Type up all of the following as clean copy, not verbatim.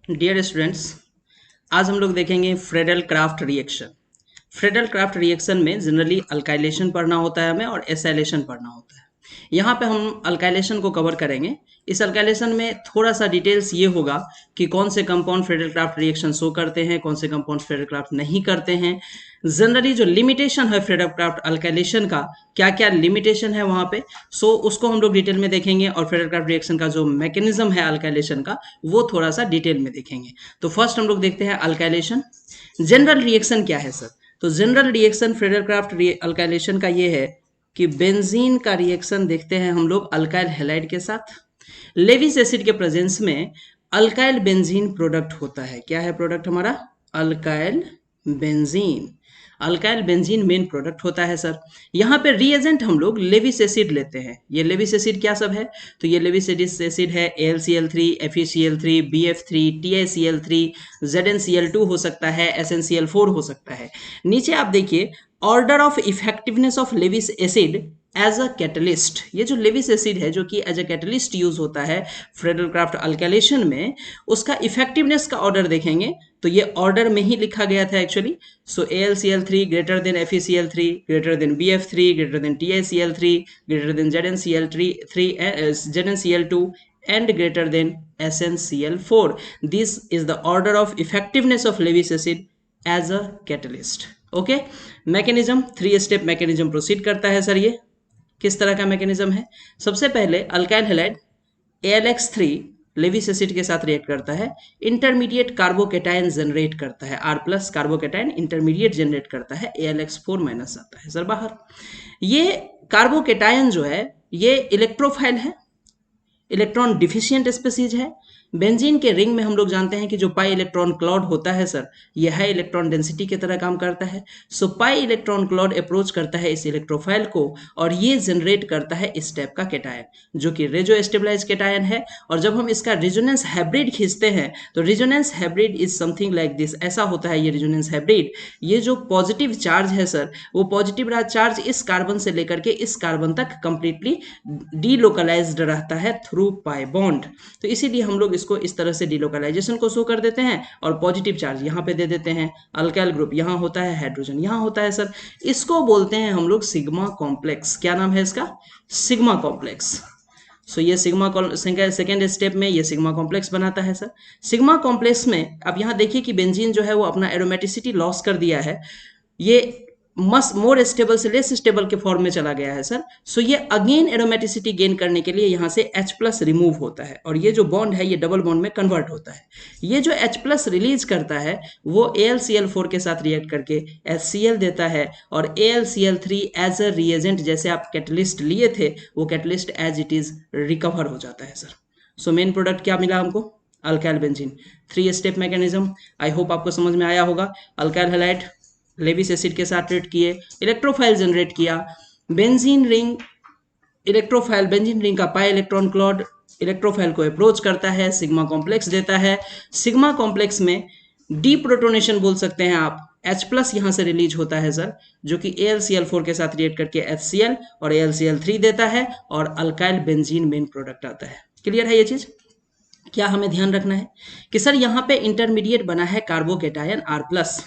Dear students, आज हम लोग देखेंगे Friedel craft reaction. Friedel craft reaction में जनरली अल्काइलेशन पढ़ना होता है हमें और एसाइलेशन पढ़ना होता है। यहाँ पे हम अल्काइलेशन को कवर करेंगे। इस अल्काइलेशन में थोड़ा सा डिटेल्स ये होगा कि कौन से compound Friedel craft reaction show करते हैं, कौन से कंपाउंड फ्रेडल क्राफ्ट नहीं करते हैं। जनरली जो लिमिटेशन है फ्रेडल क्राफ्ट अल्काइलेशन का, क्या क्या लिमिटेशन है वहाँ पे, सो उसको हम लोग डिटेल में देखेंगे। और फ्रेडल क्राफ्ट रिएक्शन का जो मैकेनिज्म है अल्काइलेशन का, वो थोड़ा सा डिटेल में देखेंगे। तो फर्स्ट हम लोग देखते हैं अल्काइलेशन। जनरल रिएक्शन क्या है सर? तो general reaction Friedel craft alkylation का ये है कि बेंजीन का रिएक्शन देखते हैं हम लोग अल्काइल हैलाइड के साथ। लेविस एसिड के प्रेजेंस में अल्काइल बेंजीन प्रोडक्ट होता है। क्या है प्रोडक्ट हमारा? Alkyl benzene. Alkyl benzene main product होता है सर। यहाँ पे रिएजेंट हम लोग लेविस एसिड लेते हैं। ये लेविस एसिड क्या सब है? तो ये लेविस एसिड है AlCl3, FeCl3, BF3, TiCl3, ZnCl2 हो सकता है, SnCl4 हो सकता है। नीचे आप देखिए order of effectiveness of Lewis acid as a catalyst. ये जो लेविस एसिड है जो कि एज अ कैटलिस्ट यूज होता है फ्रेडल क्राफ्ट अल्काइलेशन में, उसका इफेक्टिवनेस का ऑर्डर देखेंगे तो ये ऑर्डर में ही लिखा गया था actually. So AlCl3 greater than FeCl3 greater than BF3 greater than TiCl3 greater than ZnCl2 and greater than SnCl4. This is the order of effectiveness of Lewis acid as a catalyst. Okay, mechanism 3 step mechanism proceed करता है sir. ये किस तरह का mechanism है? सबसे पहले alkyl halide AlX3 Lewis acid के साथ रिएक्ट करता है, इंटरमीडिएट कार्बोकेटायन जनरेट करता है। R plus carbocation intermediate generate करता है, AlX4 माइनस आता है सर बाहर। ये कार्बोकेटायन जो है ये इलेक्ट्रोफाइल है, इलेक्ट्रॉन डिफिशियंट स्पीसीज है। बेंजीन के रिंग में हम लोग जानते हैं कि जो पाई इलेक्ट्रॉन क्लॉड होता है सर, ये हाई इलेक्ट्रॉन डेंसिटी की तरह काम करता है। सो पाई इलेक्ट्रॉन क्लॉड अप्रोच करता है इस इलेक्ट्रोफाइल को और ये जनरेट करता है इस टाइप का कैटायन जो कि रेजो स्टेबलाइज कैटायन है। और जब हम इसका रिजोनेंस हाइब्रिड खींचते हैं तो resonance hybrid is something like this. ऐसा होता है ये रिजोनेंस हाइब्रिड। ये जो पॉजिटिव चार्ज है सर, वो पॉजिटिव चार्ज इस कार्बन से लेकर के इस कार्बन तक कंप्लीटली डीलोकलाइज्ड रहता है थ्रू पाई बॉन्ड। तो इसीलिए हम लोग इसको इस तरह से डीलोकलाइजेशन को शो कर देते हैं और पॉजिटिव चार्ज यहाँ पे दे देते हैं। अल्काइल ग्रुप यहाँ होता है, हाइड्रोजन यहाँ होता है सर। इसको बोलते हैं हम लोग सिग्मा कॉम्प्लेक्स। क्या नाम है इसका? Sigma complex. सो ये सिग्मा सेकेंड स्टेप में ये सिग्मा कॉम्प्लेक्स बनाता है सर। सिग्मा कॉम्प्लेक्स में अब यहाँ देखिए कि बेंजीन जो है वो अपना एरोमेटिसिटी लॉस कर दिया है। ये मस मोर स्टेबल से लेस स्टेबल के फॉर्म में चला गया है सर। सो ये अगेन एरोमेटिसिटी गेन करने के लिए यहाँ से H प्लस रिमूव होता है और ये जो बॉन्ड है ये डबल बॉन्ड में कन्वर्ट होता है। ये जो H प्लस रिलीज करता है वो AlCl4 के साथ रिएक्ट करके HCl देता है और AlCl3 एज अ रिएजेंट जैसे आप कैटलिस्ट लिए थे वो catalyst as it is recover हो जाता है सर। सो मेन प्रोडक्ट क्या मिला हमको? Alkyl benzene. 3 step mechanism I hope आपको समझ में आया होगा। अल्काइल हैलाइड लेविस एसिड के साथ ट्रीट किए, इलेक्ट्रोफाइल जनरेट किया, benzene ring electrophile benzene ring का पाई इलेक्ट्रॉन क्लॉड इलेक्ट्रोफाइल को अप्रोच करता है, सिग्मा कॉम्प्लेक्स देता है। सिग्मा कॉम्प्लेक्स में डी प्रोटोनेशन बोल सकते हैं आप, H प्लस यहाँ से रिलीज होता है सर, जो कि AlCl4 के साथ रिएक्ट करके HCl और AlCl3 देता है और अल्काइल बेंजीन मेन प्रोडक्ट आता है। क्लियर है ये चीज? क्या हमें ध्यान रखना है कि सर यहाँ पे इंटरमीडिएट बना है कार्बोकेटायन R प्लस।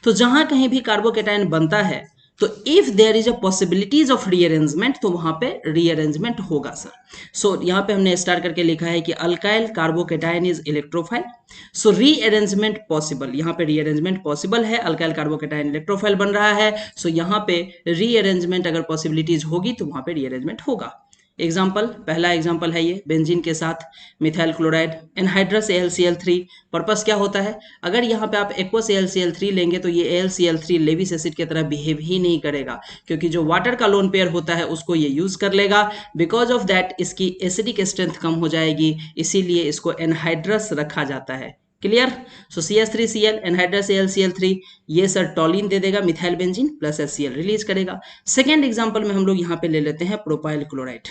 तो जहां कहीं भी कार्बोकेटायन बनता है तो if there is a possibilities of rearrangement तो वहां पे रीअरेंजमेंट होगा सर। सो यहाँ पे हमने स्टार करके लिखा है कि alkyl carbocation is electrophile, so rearrangement possible. यहाँ पे रीअरेंजमेंट पॉसिबल है, अल्काइल कार्बोकेटायन इलेक्ट्रोफाइल बन रहा है। सो यहाँ पे रीअरेंजमेंट अगर पॉसिबिलिटीज होगी तो वहां पे रीअरेंजमेंट होगा। एग्जाम्पल, पहला एग्जाम्पल है ये बेंजीन के साथ methyl chloride anhydrous AlCl3। Purpose क्या होता है? अगर यहाँ पे आप एक्वस AlCl3 लेंगे तो ये AlCl3 लेविस एसिड की तरह बिहेव ही नहीं करेगा, क्योंकि जो वाटर का लोन पेयर होता है उसको ये यूज कर लेगा। बिकॉज ऑफ दैट इसकी एसिडिक स्ट्रेंथ कम हो जाएगी, इसीलिए इसको एनहाइड्रस रखा जाता है। क्लियर? सो CH3Cl एनहाइड्रस AlCl3 ये सर टॉलिन दे देगा, methyl benzene plus HCl release करेगा। सेकेंड एग्जाम्पल में हम लोग यहाँ पे ले लेते हैं प्रोपाइल क्लोराइड।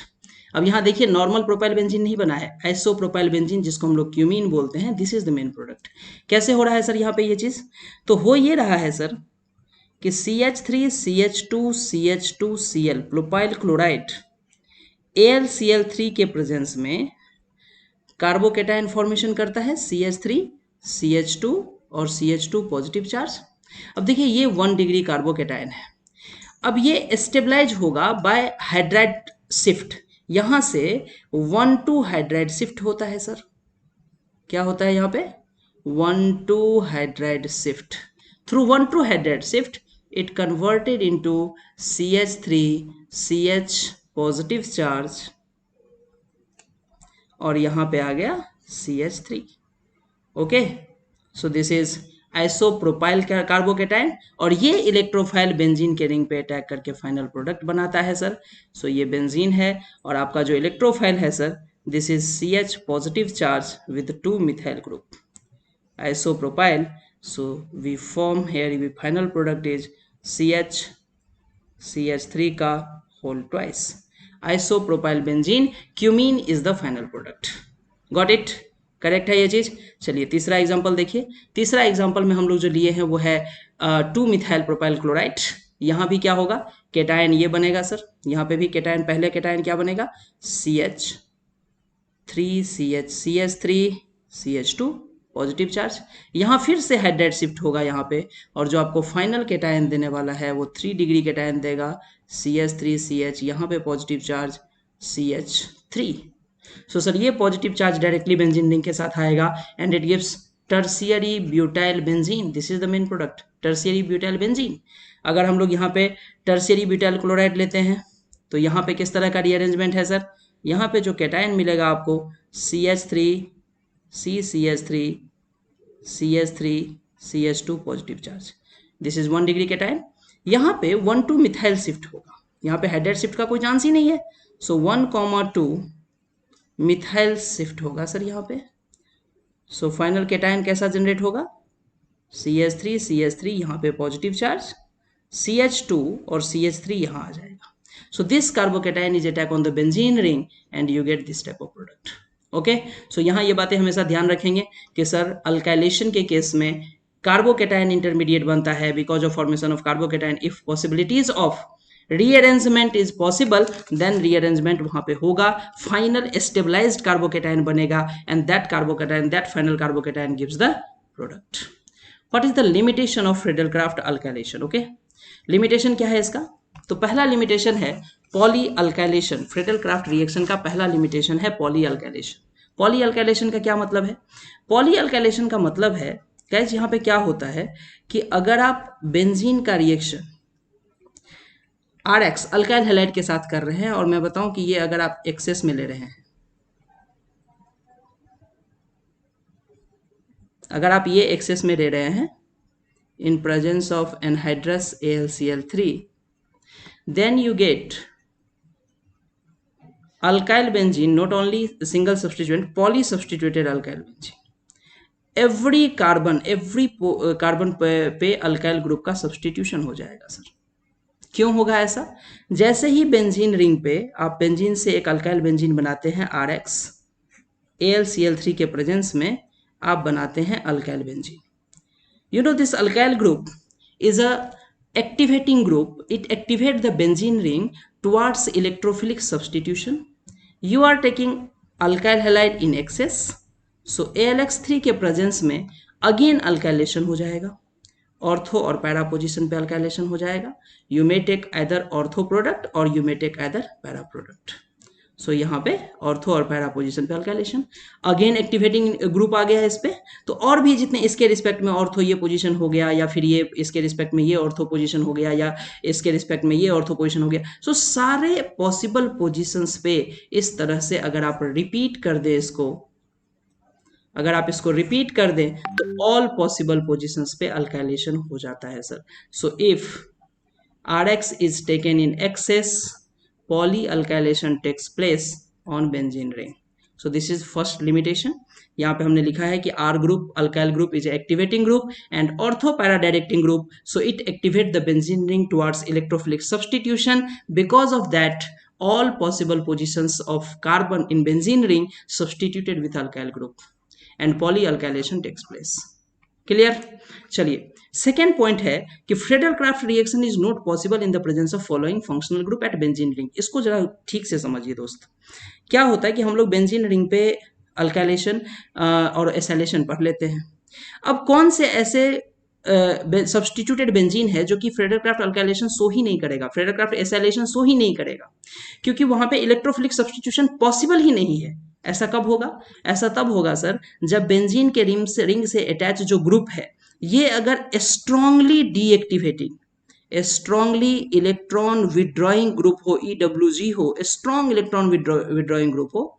अब यहाँ देखिए नॉर्मल प्रोपाइल बेंजीन नहीं बना है, आइसो प्रोपाइल बेंजीन जिसको हम लोग क्यूमीन बोलते हैं, this is the main product. कैसे हो रहा है सर यहाँ पे ये चीज? तो हो ये रहा है सर कि CH3CH2CH2Cl प्रोपाइल क्लोराइड AlCl3 के प्रेजेंस में कार्बोकेटायन फॉर्मेशन करता है CH3 CH2 और CH2 पॉजिटिव चार्ज। अब देखिए ये 1 डिग्री कार्बोकेटायन है। अब ये स्टेबलाइज होगा बाय हाइड्राइड शिफ्ट, यहां से 1,2 हाइड्राइड शिफ्ट होता है सर। क्या होता है यहाँ पे 1,2 hydride shift. Through 1,2 hydride shift it converted into CH3 CH positive charge और यहाँ पे आ गया CH3। Okay, so this is isopropyl carbocation और ये इलेक्ट्रोफाइल बेंजीन के रिंग पे अटैक करके फाइनल प्रोडक्ट बनाता है सर। सो ये बेंजीन है और आपका जो इलेक्ट्रोफाइल है sir, this is CH positive charge with 2 methyl group isopropyl. So we form here the final product is CH3 का whole twice isopropyl benzene cumene is the final product. Got it? Correct है ये चीज। चलिए तीसरा example देखिए। तीसरा example में हम लोग जो लिए हैं वो है 2 मिथाइल प्रोपाइल क्लोराइड। यहाँ भी क्या होगा, केटायन ये बनेगा सर, यहाँ पे भी केटायन, पहले केटायन क्या बनेगा CH3 CH3 CH2 positive charge. यहाँ फिर से हाइड्राइड शिफ्ट होगा यहाँ पे और जो आपको फाइनल केटायन देने वाला है वो 3 डिग्री केटायन देगा CH3 CH, यहाँ पे positive charge CH3। So sir ये positive charge directly benzene ring के साथ आएगा and it gives tertiary butyl benzene. This is the main product tertiary butyl benzene. अगर हम लोग यहाँ पे टर्शियरी ब्यूटाइल क्लोराइड लेते हैं तो यहाँ पे किस तरह का रीअरेंजमेंट है सर, यहाँ पे जो केटायन मिलेगा आपको CH3 CH3 CH3 CH2 positive charge, this is 1 degree cation. यहाँ पे 1,2 मिथाइल शिफ्ट होगा, यहाँ पे हाइड्राइड शिफ्ट का कोई चांस ही नहीं है। सो 1,2 मिथाइल शिफ्ट होगा सर यहाँ पे। सो फाइनल केटायन कैसा जनरेट होगा CH3 यहाँ पे पॉजिटिव चार्ज, CH2 और CH3 यहाँ आ जाएगा। So this carbocation is attack on the benzene ring and you get this type of product. Okay, so यहाँ ये बातें हमेशा ध्यान रखेंगे कि सर अल्काइलेशन के केस में कार्बोकेटायन इंटरमीडिएट बनता है because of formation of carbocation. If possibilities of rearrangement is possible then rearrangement वहां पे होगा, फाइनल स्टेबलाइज्ड कार्बोकेटायन बनेगा and that carbocation, that final carbocation gives the product. What is the limitation of Friedel-Crafts alkylation? Okay, limitation क्या है इसका? तो पहला limitation है पॉली अल्काइलेशन। फ्रीडल-क्राफ्ट रिएक्शन का पहला लिमिटेशन है पॉली अल्काइलेशन। पॉली अल्काइलेशन का क्या मतलब है? पॉली अल्काइलेशन का मतलब है गाइस यहाँ पे क्या होता है कि अगर आप बेंजीन का रिएक्शन RX अल्काइल हैलाइड के साथ कर रहे हैं और मैं बताऊं कि ये अगर आप एक्सेस में ले रहे हैं, अगर आप ये एक्सेस में ले रहे हैं in presence of anhydrous AlCl3, then you get alkyl benzene, not only single substituent, polysubstituted alkyl benzene. every carbon पे अल्काइल ग्रुप का सब्सटीट्यूशन हो जाएगा सर। क्यों होगा ऐसा? जैसे ही बेंजीन रिंग पे आप बेंजीन से एक अल्काइल बेंजीन बनाते हैं RX, AlCl3 के प्रेजेंस में आप बनाते हैं alkyl benzene. You know this alkyl group is a activating group. It activates the benzene ring towards electrophilic substitution. You are taking alkyl halide in excess. So AlX3 के presence में again alkylation हो जाएगा, ortho और para position पे alkylation हो जाएगा। You may take either ortho product or you may take either para product. So यहाँ पे ऑर्थो और पैरा पोजीशन पे अल्काइलेशन, अगेन एक्टिवेटिंग ग्रुप आ गया है इस पे। तो और भी जितने इसके रिस्पेक्ट में ऑर्थो ये पोजीशन हो गया या फिर ये इसके रिस्पेक्ट में ये ऑर्थो पोजीशन हो गया या इसके रिस्पेक्ट में ये ऑर्थो पोजीशन हो गया, सो सारे पॉसिबल पोजीशंस पे इस तरह से अगर आप रिपीट कर दे इसको, अगर आप इसको रिपीट कर दें तो ऑल पॉसिबल पोजीशंस पे अल्काइलेशन हो जाता है sir. So if RX is taken in excess, polyalkylation takes place on benzene ring. So this is first limitation. यहाँ पे हमने लिखा है कि R group alkyl group is activating group and ortho para directing group, so it activates the benzene ring towards electrophilic substitution. Because of that, all possible positions of carbon in benzene ring substituted with alkyl group and polyalkylation takes place. Clear? चलिए second point है कि Friedel Craft reaction is not possible in the presence of following functional group at benzene ring. इसको जरा ठीक से समझिए दोस्त। क्या होता है कि हम लोग बेंजीन रिंग पे अल्काइलेशन और एसाइलेशन पढ़ लेते हैं। अब कौन से ऐसे सब्सटीट्यूटेड बेंजीन है जो कि फ्रेडरक्राफ्ट अल्काइलेशन शो ही नहीं करेगा, फ्रेडरक्राफ्ट एसाइलेशन शो ही नहीं करेगा, क्योंकि वहां पे इलेक्ट्रोफिलिक सब्सटीट्यूशन पॉसिबल ही नहीं है। ऐसा कब होगा? ऐसा तब होगा सर जब बेंजीन के रिंग से अटैच जो ग्रुप है ये अगर strongly deactivating, strongly electron withdrawing group हो, EWG हो, स्ट्रॉन्ग इलेक्ट्रॉन विड्रॉइंग ग्रुप हो,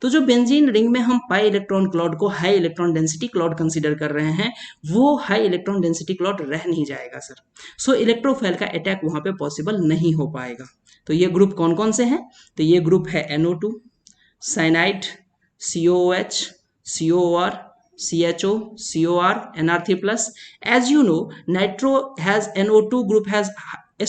तो जो बेंजीन रिंग में हम पाई इलेक्ट्रॉन क्लॉड को high electron density Claude consider कर रहे हैं, वो हाई इलेक्ट्रॉन डेंसिटी क्लॉड रह नहीं जाएगा सर। सो इलेक्ट्रोफाइल का अटैक वहां पे पॉसिबल नहीं हो पाएगा। तो ये ग्रुप कौन कौन से हैं? तो ये ग्रुप है NO2, cyanide, COOH, COR, CHO, COR, NR3+. As you know, nitro has NO2 group has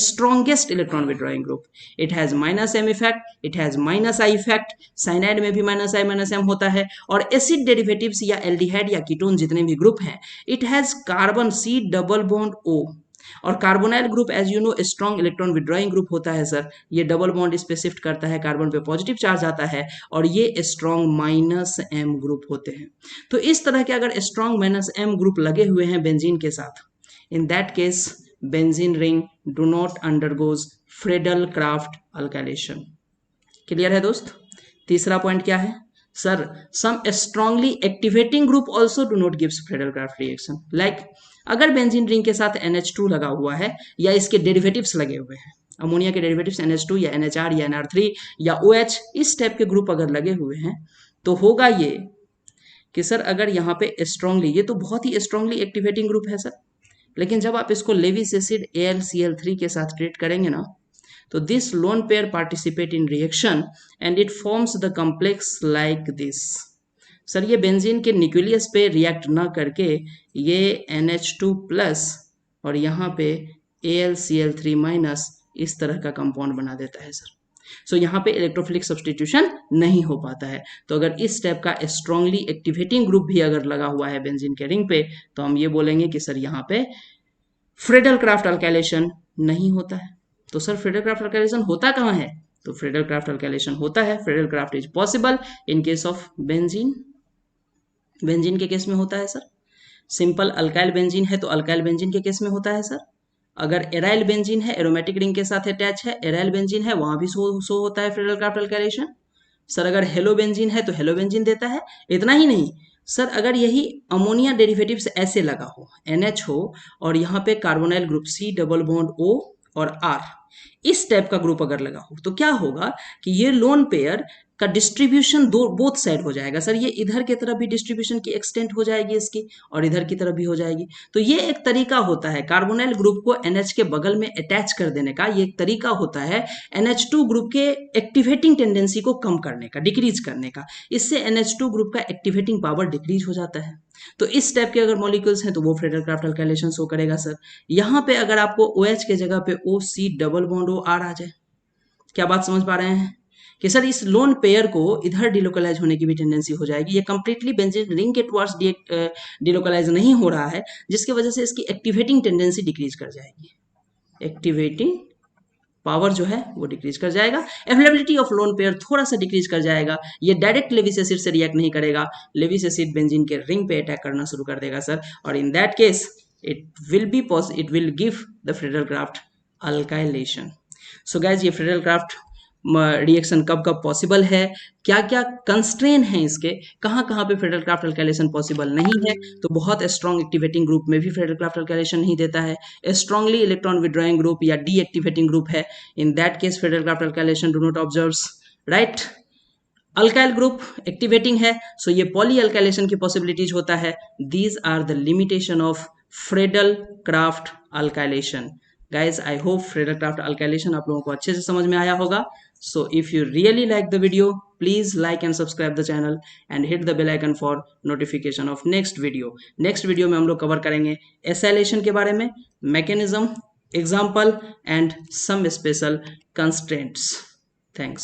strongest electron withdrawing group. It has -M effect, it has -I effect. Cyanide में भी -I-M होता है। और एसिड डेरिवेटिव्स या aldehyde या ketone जितने भी group हैं, it has carbon C double bond O। और carbonyl group as you know strong electron withdrawing group होता है सर। ये डबल बॉन्ड इस पे शिफ्ट करता है, कार्बन पे पॉजिटिव चार्ज आता है, और ये स्ट्रॉन्ग -M ग्रुप होते हैं। तो इस तरह के अगर स्ट्रॉन्ग -M ग्रुप लगे हुए हैं बेंजीन के साथ, in that case benzene ring do not undergoes Friedel Craft alkylation. Clear है दोस्त? तीसरा पॉइंट क्या है sir? Some strongly activating group also do not gives Friedel Craft reaction. Like अगर बेंजीन रिंग के साथ NH2 लगा हुआ है या इसके डेरिवेटिव्स लगे हुए हैं, अमोनिया के डेरिवेटिव्स NH2 या NHR या NR3 या OH, इस टाइप के ग्रुप अगर लगे हुए हैं, तो होगा ये कि सर अगर यहाँ पे स्ट्रांगली, ये तो बहुत ही स्ट्रांगली एक्टिवेटिंग ग्रुप है सर, लेकिन जब आप इसको लेविस एसिड AlCl3 के साथ ट्रीट करेंगे ना, तो this lone pair participate in reaction and it forms the complex like this। Sir ये बेंजीन के न्यूक्लियस पे रिएक्ट ना करके ये NH2+ और यहाँ पे AlCl3- इस तरह का कंपाउंड बना देता है सर। सो यहाँ पे इलेक्ट्रोफिलिक सब्सटीट्यूशन नहीं हो पाता है। तो अगर इस टाइप का स्ट्रांगली एक्टिवेटिंग ग्रुप भी अगर लगा हुआ है बेंजीन के रिंग पे, तो हम ये बोलेंगे कि सर यहाँ पे फ्रेडल-क्राफ्ट अल्काइलेशन नहीं होता है। तो सर फ्रेडल-क्राफ्ट अल्काइलेशन होता कहाँ है? तो फ्रेडल-क्राफ्ट अल्काइलेशन होता है, Friedel-craft is possible in case of benzene. Benzene के केस में होता है सर। सिंपल अल्काइल बेंजीन है तो अल्काइल बेंजीन के केस में होता है सर। अगर एराइल बेंजीन है, एरोमेटिक रिंग के साथ अटैच है, एराइल बेंजीन है, वहां भी शो होता है फ्रेडल-क्राफ्ट अल्काइलेशन। सर अगर हेलो बेंजीन है तो हेलो बेंजीन देता है। इतना ही नहीं सर, अगर यही अमोनिया डेरिवेटिव्स ऐसे लगा हो, NH हो, और यहाँ पे carbonyl group C double bond O और R, इस टाइप का ग्रुप अगर लगा हो, तो क्या होगा कि ये लोन पेयर का डिस्ट्रीब्यूशन दो बोथ साइड हो जाएगा सर। ये इधर की तरफ भी डिस्ट्रीब्यूशन की एक्सटेंट हो जाएगी इसकी, और इधर की तरफ भी हो जाएगी। तो ये एक तरीका होता है कार्बोनाइल ग्रुप को NH के बगल में अटैच कर देने का। ये एक तरीका होता है NH2 ग्रुप के एक्टिवेटिंग टेंडेंसी को कम करने का, डिक्रीज करने का। इससे NH2 ग्रुप का एक्टिवेटिंग पावर डिक्रीज हो जाता है। तो इस टाइप के अगर मॉलिक्यूल्स हैं तो वो फ्रेडल-क्राफ्ट अल्काइलेशन शो करेगा सर। यहाँ पे अगर आपको OH के जगह पे OC डबल बॉन्ड OR आ जाए, क्या बात समझ पा रहे हैं कि सर इस लोन पेयर को इधर डिलोकलाइज होने की भी टेंडेंसी हो जाएगी। ये कंप्लीटली बेंजीन रिंग के टुवर्ड्स डिलोकलाइज नहीं हो रहा है, जिसकी वजह से इसकी एक्टिवेटिंग टेंडेंसी डिक्रीज कर जाएगी, एक्टिवेटिंग पावर जो है वो डिक्रीज कर जाएगा। अवेलेबिलिटी ऑफ लोन पेयर थोड़ा सा डिक्रीज कर जाएगा। ये डायरेक्ट लेविस एसिड से रिएक्ट नहीं करेगा, लेविस एसिड बेंजीन के रिंग पे अटैक करना शुरू कर देगा सर, और इन that case it will give the Friedel-craft alkylation. So guys, ये फ्रेडल-क्राफ्ट रिएक्शन कब कब पॉसिबल है, क्या क्या कंस्ट्रेन है इसके, कहाँ कहाँ पे फ्रेडल-क्राफ्ट अल्काइलेशन पॉसिबल नहीं है। तो बहुत स्ट्रॉन्ग एक्टिवेटिंग ग्रुप में भी फ्रेडल-क्राफ्ट अल्काइलेशन नहीं देता है। स्ट्रांगली इलेक्ट्रॉन विड्रॉइंग ग्रुप या डीएक्टिवेटिंग ग्रुप है, in that case Friedel Craft alkylation do not observes, right. Alkyl group activating है, सो ये पॉली अल्काइलेशन की पॉसिबिलिटीज होता है। These are the limitation of Friedel Craft alkylation. Guys, I hope Friedel Craft alkylation आप लोगों को अच्छे से समझ में आया होगा। So if you really like the video, please like and subscribe the channel and hit the bell icon for notification of next video. Next video में हम लोग कवर करेंगे एसाइलेशन के बारे में, mechanism, example and some special constraints. Thanks.